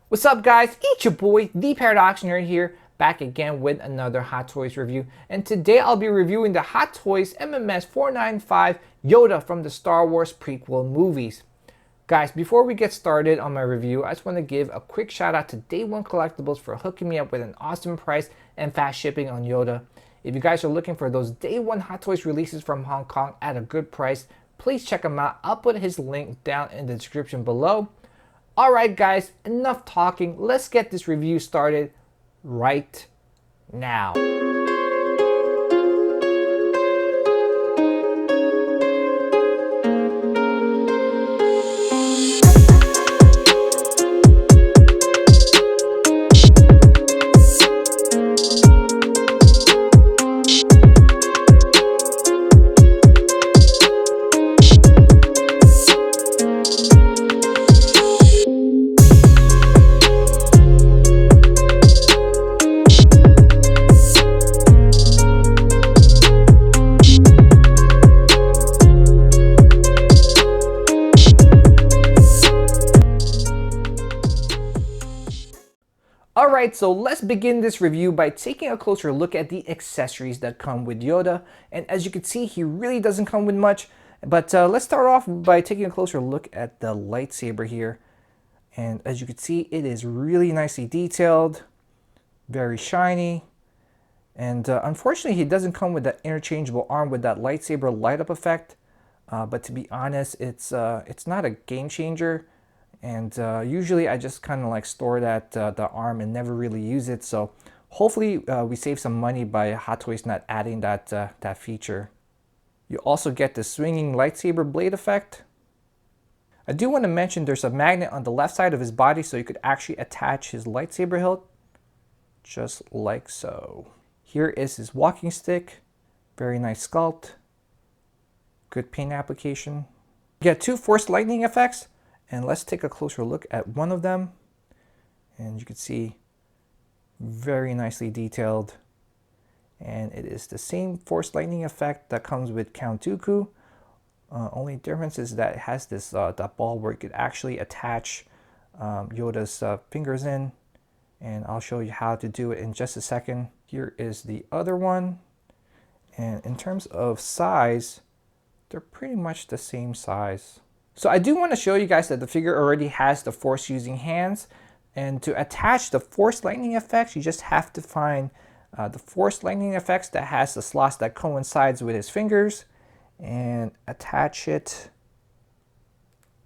What's up guys, it's your boy, the Paradox Nerd here, back again with another Hot Toys review. And today I'll be reviewing the Hot Toys MMS 495 Yoda from the Star Wars prequel movies. Guys, before we get started on my review, I just want to give a quick shout out to Day One Collectibles for hooking me up with an awesome price and fast shipping on Yoda. If you guys are looking for those Day One Hot Toys releases from Hong Kong at a good price, please check him out. I'll put his link down in the description below. Alright guys, enough talking, let's get this review started right now. Alright, so let's begin this review by taking a closer look at the accessories that come with Yoda. And as you can see, he really doesn't come with much. But let's start off by taking a closer look at the lightsaber here. And as you can see, it is really nicely detailed, very shiny. And unfortunately, he doesn't come with that interchangeable arm with that lightsaber light up effect. But to be honest, it's not a game changer. And usually I just kind of like store that the arm and never really use it. So hopefully we save some money by Hot Toys not adding that feature. You also get the swinging lightsaber blade effect. I do want to mention there's a magnet on the left side of his body, so you could actually attach his lightsaber hilt just like so. Here is his walking stick. Very nice sculpt. Good paint application. You get two force lightning effects. And let's take a closer look at one of them. And you can see very nicely detailed. And it is the same force lightning effect that comes with Count Dooku. Only difference is that it has this that ball where you could actually attach Yoda's fingers in. And I'll show you how to do it in just a second. Here is the other one. And in terms of size, they're pretty much the same size. So I do want to show you guys that the figure already has the force using hands, and to attach the force lightning effects you just have to find the force lightning effects that has the slots that coincides with his fingers and attach it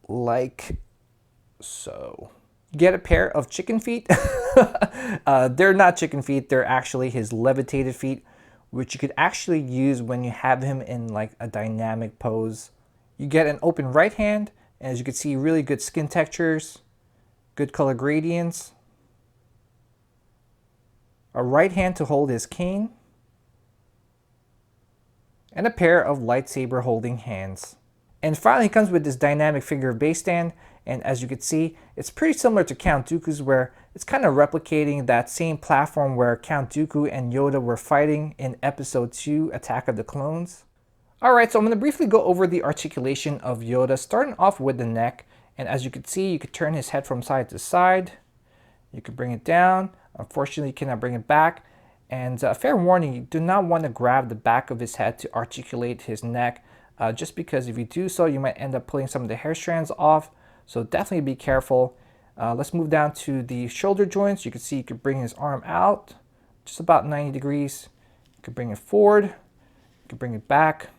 like so. Get a pair of chicken feet. They're not chicken feet, they're actually his levitated feet, which you could actually use when you have him in like a dynamic pose. You get an open right hand, and as you can see, really good skin textures, good color gradients. A right hand to hold his cane, and a pair of lightsaber holding hands. And finally, it comes with this dynamic figure base stand, and as you can see, it's pretty similar to Count Dooku's, where it's kind of replicating that same platform where Count Dooku and Yoda were fighting in Episode 2, Attack of the Clones. Alright, so I'm going to briefly go over the articulation of Yoda, starting off with the neck. And as you can see, you could turn his head from side to side. You could bring it down. Unfortunately, you cannot bring it back. And a fair warning, you do not want to grab the back of his head to articulate his neck, just because if you do so, you might end up pulling some of the hair strands off. So definitely be careful. Let's move down to the shoulder joints. You can see you could bring his arm out just about 90 degrees. You could bring it forward. You could bring it back.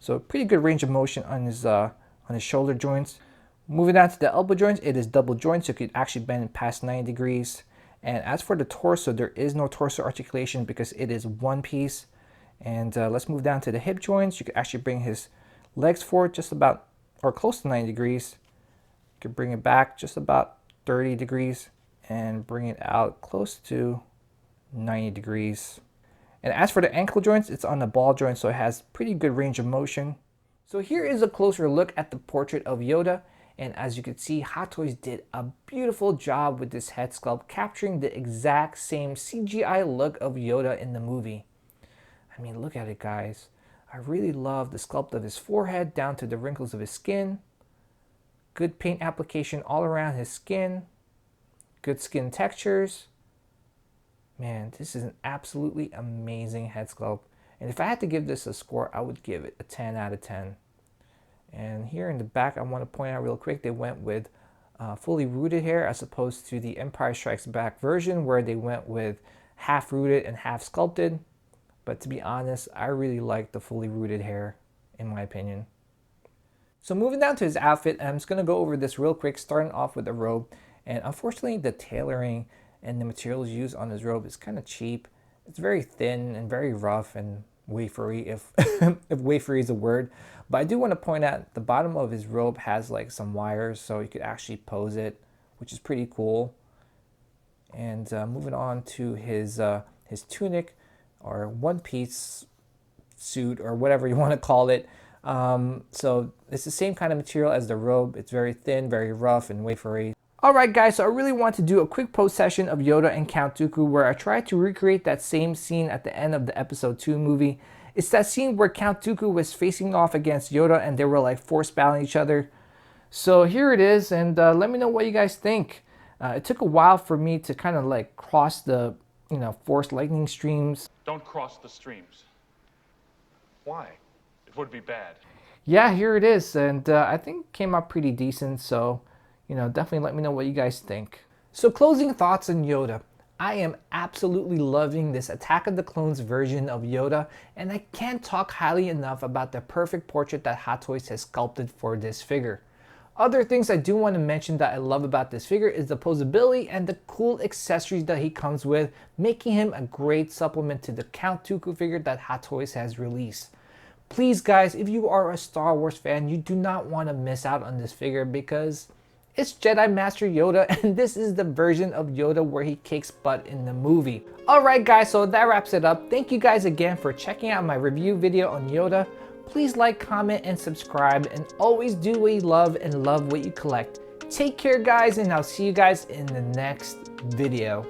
So pretty good range of motion on his shoulder joints. Moving down to the elbow joints, it is double joints, so you could actually bend it past 90 degrees. And as for the torso, there is no torso articulation because it is one piece. And let's move down to the hip joints. You could actually bring his legs forward just about, or close to 90 degrees. You could bring it back just about 30 degrees and bring it out close to 90 degrees. And as for the ankle joints, it's on the ball joint, so it has pretty good range of motion. So here is a closer look at the portrait of Yoda. And as you can see, Hot Toys did a beautiful job with this head sculpt, capturing the exact same CGI look of Yoda in the movie. I mean, look at it, guys. I really love the sculpt of his forehead down to the wrinkles of his skin. Good paint application all around his skin. Good skin textures. Man, this is an absolutely amazing head sculpt. And if I had to give this a score, I would give it a 10 out of 10. And here in the back, I want to point out real quick, they went with fully rooted hair as opposed to the Empire Strikes Back version where they went with half rooted and half sculpted. But to be honest, I really like the fully rooted hair, in my opinion. So moving down to his outfit, I'm just going to go over this real quick, starting off with the robe. And unfortunately, the tailoring and the materials used on his robe is kind of cheap. It's very thin and very rough and wafery, if wafery is a word. But I do want to point out the bottom of his robe has like some wires, so you could actually pose it, which is pretty cool. And moving on to his tunic or one-piece suit or whatever you want to call it. So it's the same kind of material as the robe. It's very thin, very rough and wafery. Alright guys, so I really want to do a quick post session of Yoda and Count Dooku where I tried to recreate that same scene at the end of the episode 2 movie. It's that scene where Count Dooku was facing off against Yoda and they were like force battling each other. So here it is, and let me know what you guys think. It took a while for me to kind of like cross the, force lightning streams. Don't cross the streams. Why? It would be bad. Yeah, here it is, and I think it came out pretty decent, so definitely let me know what you guys think. So closing thoughts on Yoda. I am absolutely loving this Attack of the Clones version of Yoda, and I can't talk highly enough about the perfect portrait that Hot Toys has sculpted for this figure. Other things I do want to mention that I love about this figure is the posability and the cool accessories that he comes with, making him a great supplement to the Count Dooku figure that Hot Toys has released. Please guys, if you are a Star Wars fan, you do not want to miss out on this figure because it's Jedi Master Yoda, and this is the version of Yoda where he kicks butt in the movie. Alright guys, so that wraps it up. Thank you guys again for checking out my review video on Yoda. Please like, comment, and subscribe, and always do what you love and love what you collect. Take care guys, and I'll see you guys in the next video.